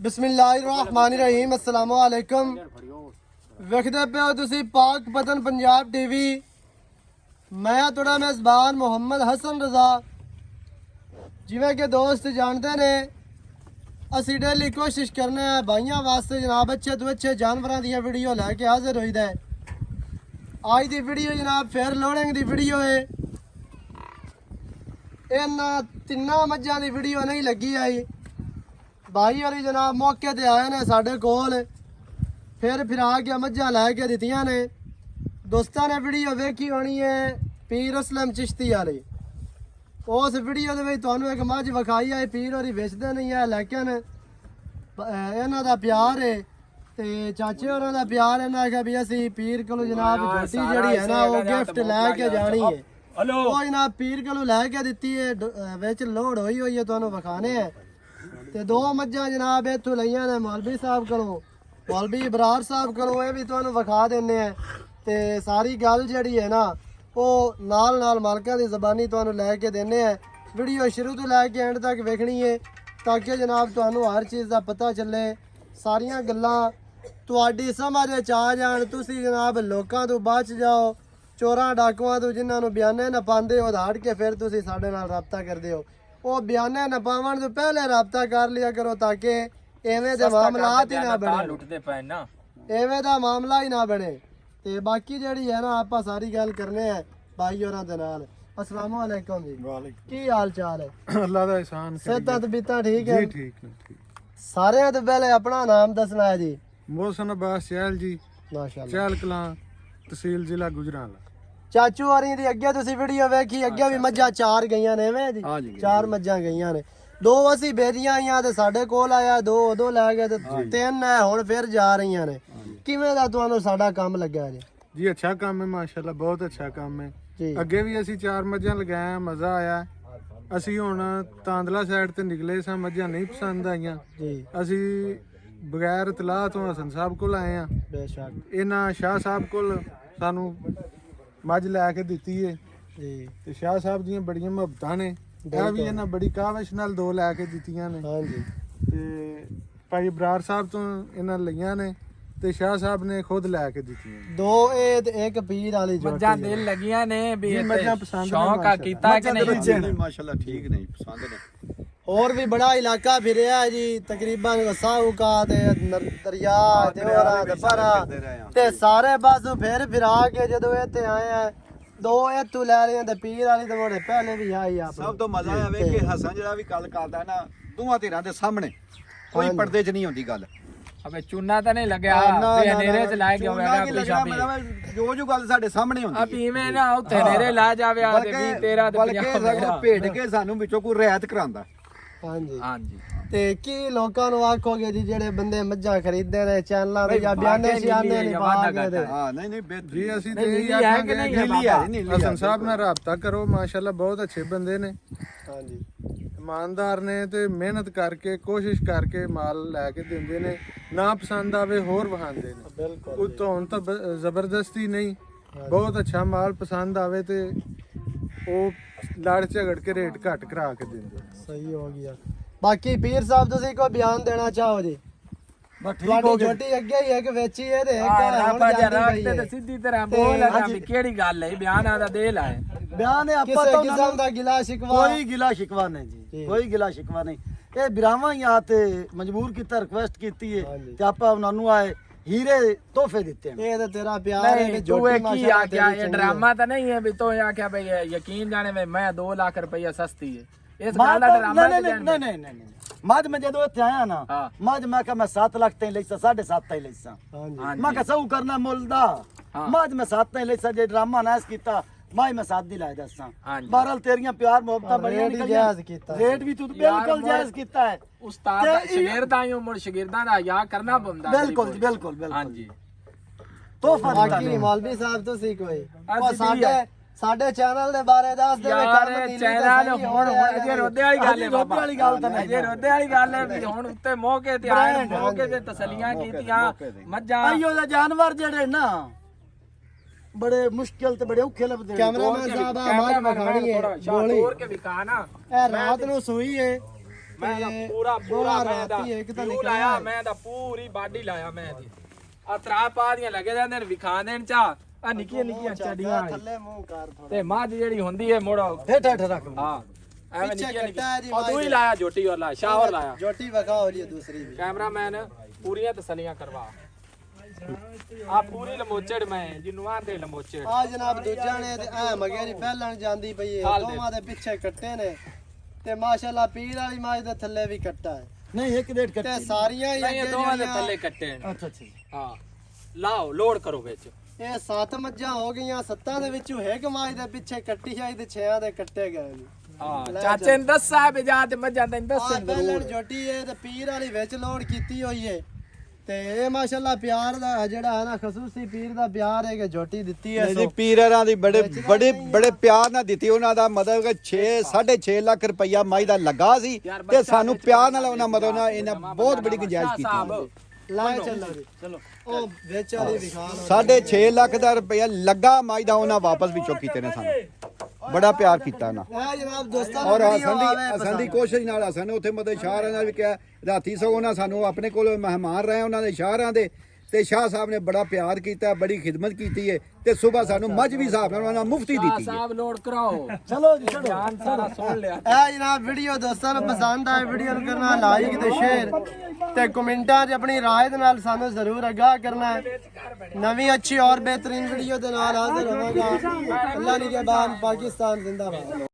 बिस्मिल्लाहिर्रहमानिर्रहीम अस्सलाम वालेकुम। वेखदे पे हो तुसी पाक पतन पंजाब टीवी। मैं थोड़ा मेज़बान मोहम्मद हसन रजा। जिवें के दोस्त जानते ने असी डेली कोशिश करने हैं भाइयों वास्ते जनाब अच्छे तो अच्छे जानवरों दी वीडियो लैके हाजिर होईदा है। आज दी वीडियो जनाब फेयर लोडिंग दी वीडियो है। इन्हां तिन्ना मज्जां दी वीडियो नहीं लगी आई। भाई होरी जनाब मौके ते आए ने साडे कोल, फिर के मज्जां लैके दित्तियां ने। दोस्तां ने वीडियो वेखी होनी है पीर असलम चिश्ती वाली। उस वीडियो दे विच तुहानूं एक मझ विखाई है। पीर होरी वेचदे नहीं है, लेकिन इन्हां दा प्यार है ते चाचे होरां दा प्यार। इन्हां आखेआ भी असीं पीर कोलों जनाब झोटी जिहड़ी है ना वो गिफ्ट लैके जानी है। वो जनाब पीर कोलों लैके दित्ती है। विच लोड होई है, तुहानूं विखाने है। ते दो मज्जां जनाब इत्थों लईआं ने मौलवी साहब कोलों, मौलवी इबरार साहब कोलों। ये भी तुहानूं विखा दिंदे हैं। ते सारी गल जिहड़ी है ना वो नाल मालकां दी ज़बानी तुहानूं लैके दिंदे हैं। वीडियो शुरू तो लैके एंड तक वेखनी है ताकि जनाब तुहानूं हर चीज़ दा पता चले। सारियां गल्लां तुहाडी समझ च आ जाण। तुसीं जनाब लोकां तो बच जाओ, चोरां डाकुआं तो जिन्हां नूं बयाने ना पांदे हो हट के फिर तुसीं साडे नाल राबता करदे हो। वो बयाने न पावन तो पहले राबता कर लिया करो ताकि एवें दे मामलात ही ना बने, एवें दा मामला ही ना बने। ते बाकी जेहड़ी है ना आपां सारी गल करने हैं भाई होरां दे नाल। अस्सलाम वालेकुम जी। की हाल चाल है? अल्लाह दा एहसान है। सेहत तबीयत ठीक है? जी ठीक है, ठीक। सारे तो पहले अपना नाम दसना है जी। मोहसन अब्बास चहल जी, माशाअल्लाह। चहल कलां, तहसील जिला गुजरांवाला। चाचू होरी दी अगे तुसी वीडियो वेखी, अगे भी मज्जां चार गईयां ने एवें जी? चार मज्जां गईयां ने। दो असी बेचियां आईयां ते साडे कोल आया, दो उदों लै गए ते तीन है हुण फिर जा रहीयां ने। किवें दा तुहानूं साडा काम लग्या जी? जी अच्छा काम है माशाअल्लाह, बहुत अच्छा काम है जी। अगे भी असी चार मज्जां लगाया, मजा आया। असी हुण तांदला साइड ते निकले सां, मज्जां नहीं पसंद आईयां जी। असी बगैर तलाह तो हसन साहब कोल आए हां। बेशक। इन्हां शाह साहब कोल सानू मझ लैके दित्ती है जी। ते शाह साहब दियां बड़ियां मुहब्बतां ने। ਇਹ ਵੀ ਇਹਨਾਂ ਬੜੀ ਕਾਵਿਸ਼ ਨਾਲ ਦੋ ਲੈ ਕੇ ਦਿੱਤੀਆਂ ਨੇ। ਹਾਂਜੀ। ਤੇ ਭਾਈ ਬਰਾਰ ਸਾਹਿਬ ਤੋਂ ਇਹਨਾਂ ਲਈਆਂ ਨੇ ਤੇ ਸ਼ਾਹ ਸਾਹਿਬ ਨੇ ਖੁਦ ਲੈ ਕੇ ਦਿੱਤੀਆਂ। ਦੋ ਇਹ ਤੇ ਇੱਕ ਪੀਰ ਵਾਲੀ ਜੋਟੀ ਮੱਝਾਂ ਦਿਲ ਲੱਗੀਆਂ ਨੇ ਵੀ ਮੱਝਾਂ ਪਸੰਦ ਨੇ ਸ਼ੌਂਕ ਆ ਕੀਤਾ ਕਿ ਨਹੀਂ? माशाल्लाह ठीक नहीं पसंद ने। और भी बड़ा इलाका फिर है जी, तकरीबन साहू का ते दरिया ते ओरा ते परा ते सारे पासों फिरा के जदों इत्थे आए हैं दो इत्थों ले रहे हैं ते पीर वाली ते मोड़े पहले भी आई आप। सब तो मजा आवे कि हसन ਜਿਹੜਾ ਵੀ ਗੱਲ ਕਰਦਾ ਨਾ ਦੋਵਾਂ ਧਿਰਾਂ ਦੇ ਸਾਹਮਣੇ ਕੋਈ ਪਰਦੇ 'ਚ ਨਹੀਂ ਹੁੰਦੀ ਗੱਲ। ਅਬੇ ਚੂਨਾ ਤਾਂ ਨਹੀਂ ਲੱਗਿਆ ਵੀ ਹਨੇਰੇ ਚ ਲਾਇ ਗਿਆ ਹੋਵੇਗਾ ਕੋਈ ਸ਼ਾਮੀ। ਜੋ ਗੱਲ ਸਾਡੇ ਸਾਹਮਣੇ ਹੁੰਦੀ ਆ ਪੀਵੇਂ ਨਾ ਉੱਥੇ ਹਨੇਰੇ ਲਾ ਜਾਵੇ ਆ ਤੇ 20 13 ਤੇ 50 ਬਲਕਿ ਭੇਡ ਕੇ ਸਾਨੂੰ ਵਿੱਚੋਂ ਕੋਈ ਰਿਆਇਤ ਕਰਾਂਦਾ। ਹਾਂਜੀ ਹਾਂਜੀ। ਤੇ ਕੀ ਲੋਕਾਂ ਨੂੰ ਆਖੋਗੇ ਜੀ ਜਿਹੜੇ ਬੰਦੇ ਮੱਝਾਂ ਖਰੀਦਦੇ ਨੇ ਚੈਨਲਾਂ ਤੇ ਜਾਂ ਬਿਆਨੇ ਸ਼ਿਆਨੇ ਨਹੀਂ ਪਾ ਕੇ? ਹਾਂ ਨਹੀਂ ਨਹੀਂ ਬਿਹਤਰ ਜੀ ਅਸੀਂ ਤੇ ਨੀਲੀ ਇਹ ਹੈ ਕਿ ਨਹੀਂ ਹੈ ਨੀਲੀ ਹੈ ਬਾਬਾ? ਨੀਲੀ ਹਸਨ ਸਾਹਿਬ ਨਾਲ ਰਾਬਤਾ ਕਰੋ, ਮਾਸ਼ਾਅੱਲਾ ਬਹੁਤ ਅੱਛੇ ਬੰਦੇ ਨੇ, ਹਾਂਜੀ ਇਮਾਨਦਾਰ ਨੇ ਤੇ ਮਿਹਨਤ ਕਰਕੇ ਕੋਸ਼ਿਸ਼ ਕਰਕੇ ਮਾਲ ਲੈ ਕੇ ਦਿੰਦੇ ਨੇ। ਨਾ ਪਸੰਦ ਆਵੇ ਹੋਰ ਵਹਾਉਂਦੇ ਨੇ। ਬਿਲਕੁਲ ਉਤੋਂ ਹੁਣ ਤਾਂ ਜ਼ਬਰਦਸਤੀ ਨਹੀਂ, ਬਹੁਤ ਅੱਛਾ ਮਾਲ ਪਸੰਦ ਆਵੇ ਤੇ ਉਹ ਲੜ ਝਗੜ ਕੇ ਰੇਟ ਘੱਟ ਕਰਾ ਕੇ ਦਿੰਦੇ। ਸਹੀ ਹੋ ਗਿਆ। ਬਾਕੀ ਪੀਰ ਸਾਹਿਬ ਤੁਸੀਂ ਕੋਈ ਬਿਆਨ ਦੇਣਾ ਚਾਹੋ ਜੀ? ਬਸ ਠੀਕ ਤੁਹਾਡੀ ਹੋ ਗਿਆ। ਛੋਟੀ ਅੱਗੇ ਹੀ ਇੱਕ ਵੇਚੀ ਹੈ ਤੇ ਇੱਕ ਆਪਾਂ ਹੁਣ ਜਰਾ ਜਾਂਦੀ ਤੇ ਪਈ ਹੈ। ਸਿੱਧੀ ਤਰ੍ਹਾਂ ਬੋਲ ਆ ਵੀ ਕਿਹੜੀ ਗੱਲ ਹੈ? ਬਿਆਨ ਆਦਾ ਦੇ ਲਾਏ ਬਿਆਨ ਹੈ ਆਪਾਂ ਕਿਸੇ ਤਾਂ ਕਿਸਮ ਦਾ ਗਿਲਾ ਸ਼ਿਕਵਾ ਕੋਈ ਗਿਲਾ ਸ਼ਿਕਵਾ ਨਹੀਂ ਜੀ, ਕੋਈ ਗਿਲਾ ਸ਼ਿਕਵਾ ਨਹੀਂ। ਇਹ ਬਿਰਾਵਾਂ ਹੀ ਆ ਤੇ ਮਜਬੂਰ ਕੀਤਾ, ਰਿਕੁਐਸਟ ਕੀਤੀ ਹੈ ਹਾਂਜੀ। ਤੇ ਆਪਾਂ ਉਹਨਾਂ ਨੂੰ ਆਏ ਹੀਰੇ ਤੋਹਫੇ ਦਿੱਤੇ ਨੇ। ਇਹ ਤੇ ਤੇਰਾ ਪਿਆਰ ਹੈ ਨਹੀਂ ਕਿ ਤੂੰ ਇਹ ਜੋਟੀ ਕੀ ਆਖਿਆ? ਇਹ ਡਰਾਮਾ ਤਾਂ ਨਹੀਂ ਹੈ ਵੀ ਤੂੰ ਆਖਿਆ ਬਈ ਯਕੀਨ ਜਾਣੇ ਵੀ ਮੈਂ 2 ਲੱਖ ਰੁਪਈਆ ਸਸਤੀ ਹੈ? ਇਸ ਗੱਲ ਦਾ ਡਰਾਮਾ ਨਹੀਂ ਨਹੀਂ ਨਹੀਂ ਨਹੀਂ ਮੱਝ ਮੈਂ ਜਦੋਂ ਇੱਥੇ ਆਇਆ ਨਾ ਹਾਂ। ਮੱਝ ਮੈਂ ਕਿਹਾ ਮੈਂ 7 ਲੱਖ ਤਾਈਂ ਲਈਸਾਂ, 7.5 ਤਾਈਂ ਲਈਸਾਂ। ਹਾਂਜੀ ਮੈਂ ਕਿਹਾ ਸਹੂ ਕਰਨਾ ਮੁੱਲ ਦਾ ਮੱਝ ਮੈਂ 7 ਤਾਈਂ ਲਈਸਾਂ। ਜੇ ਡਰਾਮਾ ਨਾ ਕੀਤਾ ਮਾਈ ਮੈਂ 7 ਦੀ ਲਾਇ ਦੱਸਾਂ। ਹਾਂਜੀ। ਬਹਰਲ ਤੇਰੀਆਂ ਪਿਆਰ ਮੁਹੱਬਤਾਂ ਬੜੀਆਂ ਰੇਟ ਨਿਕਲੀਆਂ, ਜਾਇਜ਼ ਕੀਤਾ। ਰੇਟ ਵੀ ਤੂੰ ਬਿਲਕੁਲ ਜਾਇਜ਼ ਕੀਤਾ ਹੈ। ਉਸਤਾਦ ਦਾ ਸ਼ਾਗਿਰਦਾਂ ਨੂੰ ਮੁੜ ਸ਼ਾਗਿਰਦਾਂ ਦਾ ਯਾ ਕਰਨਾ ਪੈਂਦਾ। ਬਿਲਕੁਲ ਜੀ, ਬਿਲਕੁਲ ਬਿਲਕੁਲ ਹਾਂਜੀ। ਤੋਹਫਾ ਦਿੱਤਾ ਬਾਕੀ ਨੇ। ਮੌਲਵੀ ਸਾਹਿਬ ਤੁਸੀਂ ਕੋਈ ਅਸੀਂ ਸਾਡੇ ਸਾਡੇ ਚੈਨਲ ਦੇ ਬਾਰੇ ਦੱਸ ਦੇ ਯਾਰ ਚੈਨਲ ਹੁਣ ਅਜੇ ਰੋਦੇ ਵਾਲੀ ਗੱਲ ਹੈ ਬਾਬਾ। ਵਾਲੀ ਗੱਲ ਤਾਂ ਨਹੀਂ। ਅਜੇ ਰੋਦੇ ਵਾਲੀ ਗੱਲ ਹੈ ਵੀ ਹੁਣ ਉੱਤੇ ਮੌਕੇ ਤੇ ਆਏ, ਮੌਕੇ ਤੇ ਤਸੱਲੀਆਂ ਕੀਤੀਆਂ ਮੱਝਾਂ। ਆਈਓ ਦਾ ਜਾਨਵਰ ਜਿਹੜੇ ਨਾ ਬੜੇ ਮੁਸ਼ਕਿਲ ਤੇ ਬੜੇ ਔਖੇ ਲੱਭਦੇ ਨੇ। ਕੈਮਰਾਮੈਨ ਸਾਹਿਬ ਆ ਮਾਜ ਵਿਖਾਣੀ ਹੈ ਗੋਲੀ। ਤੋੜ ਕੇ ਵਿਕਾ ਨਾ। ਇਹ ਰਾਤ ਨੂੰ ਸੂਈ ਹੈ ਮੈਂ ਤਾਂ ਤੇ ਪੂਰਾ ਦੋਹਰਾ ਮੈਂ ਦਾ ਰਾਤੀ ਇੱਕ ਤਾਂ ਵਿਊ ਨਿਕਲਿਆ ਲਾਇਆ ਮੈਂ ਤਾਂ ਪੂਰੀ ਬਾਡੀ ਲਾਇਆ ਮੈਂ ਦੀ ਆ ਤਰਾ ਪਾ ਦੀਆਂ ਲੱਗੇ ਜਾਂਦੇ ਨੇ ਵਿਖਾ ਦੇਣ ਚਾ ਆ ਨਿੱਕੀਆਂ ਨਿੱਕੀਆਂ ਚੱਡੀਆਂ ਥੱਲੇ ਮੂੰਹ ਕਰ ਥੋੜਾ ਤੇ ਮੱਝ ਜਿਹੜੀ ਹੁੰਦੀ ਹੈ ਮੋੜੋ ਹੇਠ ਰੱਖ ਹਾਂ ਐਵੇਂ ਪਿੱਛੇ ਨਿੱਕੀਆਂ ਕੱਟਾ ਹੈ ਜੀ ਨਿੱਕੀਆਂ ਤੂੰ ਹੀ ਲਾਇਆ ਜੋਟੀ ਔਰ ਲਾਇਆ ਸ਼ਾਵਰ ਲਾਇਆ ਜੋਟੀ ਵਗਾ ਹੋ ਰਹੀ ਹੈ ਦੂਸਰੀ ਵੀ ਕੈਮਰਾਮੈਨ ਪੂਰੀਆਂ ਤਸੱਲੀਆਂ ਕਰਵਾ ਆ ਪੂਰੀ ਲੰਬੋਚੜ ਮੈਂ ਜਿਹਨੂੰ ਆਂਦੇ ਲੰਬੋਚੜ ਆ ਜਨਾਬ ਦੂਜਾ ਨੇ ਤੇ ਐ ਮਗੇਰੀ ਪਹਿਲਣ ਜਾਂਦੀ ਪਈ ਏ ਖਾਲ ਦੇ। ਦੋਵਾਂ ਦੇ ਪਿੱਛੇ ਕੱਟੇ ਨੇ ਤੇ ਮਾਸ਼ਾਅੱਲਾ ਪੀਰ ਵਾਲੀ ਮਾਝ ਦੇ ਥੱਲੇ ਵੀ ਕੱਟਾ ਹੈ ਨਹੀਂ ਇੱਕ ਡੇਢ ਤੇ ਕੱਟੀ ਸਾਰੀਆਂ ਹੀ ਨਹੀਂ ਇਹ ਅੱਗੇ ਦੋਵਾਂ ਦੇ ਜਿਹੜੀਆਂ- ਥੱਲੇ ਕੱਟੇ ਨੇ ਅੱਛਾ ਅੱਛਾ ਹਾਂ ਲਾਓ ਲੋਡ ਕਰੋ ਵਿੱਚ ਇਹ 7 ਮੱਝਾਂ ਹੋ ਗਈਆਂ 7 ਦੇ ਵਿੱਚੋਂ ਇੱਕ ਮਾਝ ਦੇ ਪਿੱਛੇ ਕੱਟੀ ਆਈ ਤੇ 6 ਦੇ ਕੱਟੇ ਗਏ ਨੇ ਹਾਂ ਚਾਚੇ ਨੇ ਦੱਸਿਆ ਵੀ ਜਾ ਤੇ ਮੱਝਾਂ ਤੈਨੂੰ ਆ ਦੱਸਣ ਪਹਿਲਣ ਜ਼ਰੂਰ ਜੋਟੀ ਏ ਤੇ ਪੀਰ ਵਾਲੀ ਵਿੱਚ ਲੋਡ ਕੀਤੀ ਹੋਈ ਏ ਤੇ ਇਹ ਮਾਸ਼ਾਅੱਲਾ ਪਿਆਰ ਦਾ ਜਿਹੜਾ ਹੈ ਨਾ ਖਸੂਸੀ ਪੀਰ ਦਾ ਪਿਆਰ ਹੈ ਕਿ ਜੋਟੀ ਦਿੱਤੀ ਹੈ ਜੀ ਪੀਰਾਂ ਦੀ ਬੜੇ ਪਿਆਰ ਨਾਲ ਦਿੱਤੀ ਉਹਨਾਂ ਦਾ ਮਤਲਬ ਕਿ 6.5 ਲੱਖ ਰੁਪਈਆ ਮਾਈ ਦਾ ਲੱਗਾ ਸੀ ਤੇ ਸਾਨੂੰ ਪਿਆਰ ਨਾਲ ਉਹਨਾਂ ਮਤਲਬ ਨਾਲ ਇਹਨਾਂ ਬਹੁਤ ਬੜੀ ਗੁੰਜਾਇਸ਼ ਕੀਤੀ ਲੈ ਚੱਲੋ ਜੀ ਚਲੋ ਉਹ ਵਿੱਚ ਵਾਲੀ ਵਿਖਾ ਲਓ 6.5 ਲੱਖ ਦਾ ਰੁਪਈਆ ਲੱਗਾ ਮਾਈ ਦਾ ਉਹਨਾਂ ਵਾਪਸ ਵਿੱਚੋਂ ਕੀਤੇ ਨੇ ਸਾਨੂੰ ਬੜਾ ਪਿਆਰ ਕੀਤਾ ਨਾ ਇਹ ਜਨਾਬ ਦੋਸਤਾਂ ਔਰ ਨੂੰ ਹਸਨ ਦੀ ਕੋਸ਼ਿਸ਼ ਨਾਲ ਹਸਨ ਉੱਥੇ ਮਤਲਬ ਸ਼ਾਹਰਾਂ ਨਾਲ ਵੀ ਕਿਹਾ ਰਾਤੀ ਸਗੋਂ ਉਹਨਾਂ ਸਾਨੂੰ ਆਪਣੇ ਕੋਲ ਮਹਿਮਾਨ ਰਹੇ ਉਹਨਾਂ ਦੇ ਸ਼ਾਹਰਾਂ ਦੇ ਤੇ ਸ਼ਾਹ ਸਾਹਿਬ ਨੇ ਬੜਾ ਪਿਆਰ ਕੀਤਾ ਬੜੀ ਖਿਦਮਤ ਕੀਤੀ ਹੈ ਤੇ ਸਵੇਰ ਸਾਨੂੰ ਮੱਝ ਵੀ ਹਿਸਾਬ ਨਾਲ ਉਹਨਾਂ ਮੁਫਤੀ ਦਿੱਤੀ ਹੈ ਸਾਹਿਬ ਲੋਡ ਕਰਾਓ ਚਲੋ ਜੀ ਚਲੋ ਜਾਨ ਸਾਰਾ ਸੁਣ ਲਿਆ ਇਹ ਜਨਾਬ ਵੀਡੀਓ ਦੋਸਤਾਂ ਨੂੰ ਪਸੰਦ ਆਏ ਵੀਡੀਓ ਨੂੰ ਕਰਨਾ ਲਾਈਕ ਤੇ ਸ਼ੇਅਰ ਤੇ ਕਮੈਂਟਾਂ 'ਚ ਆਪਣੀ ਰਾਏ ਦੇ ਨਾਲ ਸਾਨੂੰ ਜ਼ਰੂਰ ਆਗਾਹ ਕਰਨਾ ਹੈ ਨਵੀਂ ਅੱਛੀ ਔਰ ਬਿਹਤਰੀਨ ਵੀਡੀਓ ਦੇ ਨਾਲ ਹਾਜ਼ਰ ਹੋਵਾਂਗਾ ਅੱਲਾਹ ਨਿਗਹਿਬਾਨ ਪਾਕਿਸਤਾਨ ਜ਼ਿੰਦਾਬਾਦ